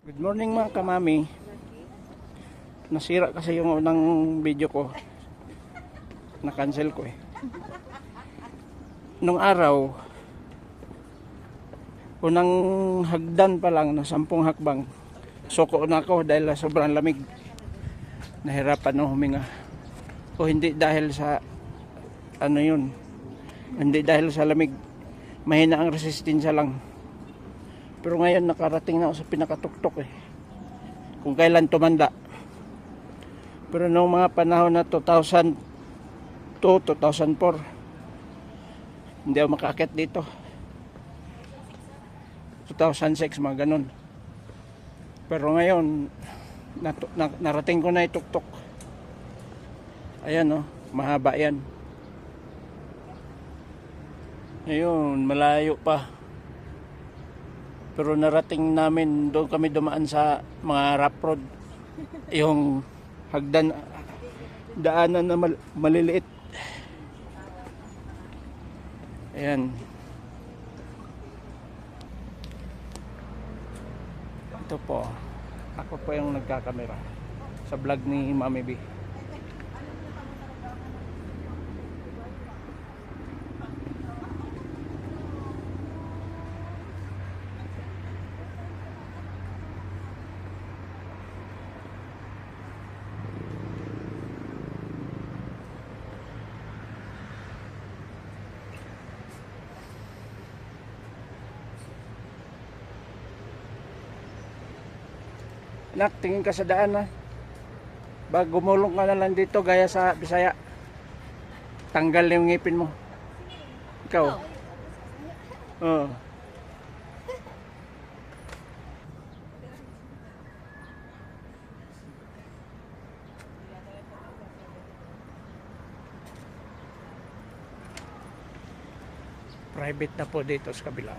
Good morning mga kamami. Nasira kasi yung unang video ko. Na-cancel ko eh. Nung araw, unang hagdan pa lang na 10 hakbang. Suko na ako dahil sobrang lamig. Nahirapan na huminga. O hindi dahil sa ano yun. Hindi dahil sa lamig. Mahina ang resistensya lang. Pero ngayon nakarating na ako sa pinakatuktok eh. Kung kailan tumanda. Pero noong mga panahon na 2002, 2004, hindi ako makakit dito. 2006, mga ganun. Pero ngayon, narating ko na ituktok. Ayan oh, mahaba yan. Ayun, malayo pa. Pero narating namin, doon kami dumaan sa mga rough road. Yung hagdan, daanan na maliliit. Ayan. Ito po. Ako po yung nagkakamera sa vlog ni Mami B. Anak, tingin ka sa daan ha. Bag gumulong ka na lang dito gaya sa Bisaya. Tanggal yung ngipin mo. Ikaw. Oo. Private na po dito sa kabila.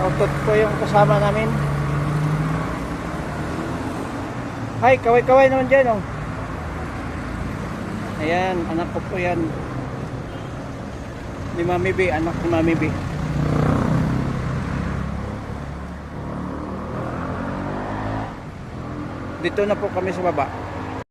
Autot po yung kasama namin. Ay, kaway-kaway naman dyan oh. Ayan, anak ko po yan. Ni Mami B, anak ni Mami B. Dito na po kami sa baba.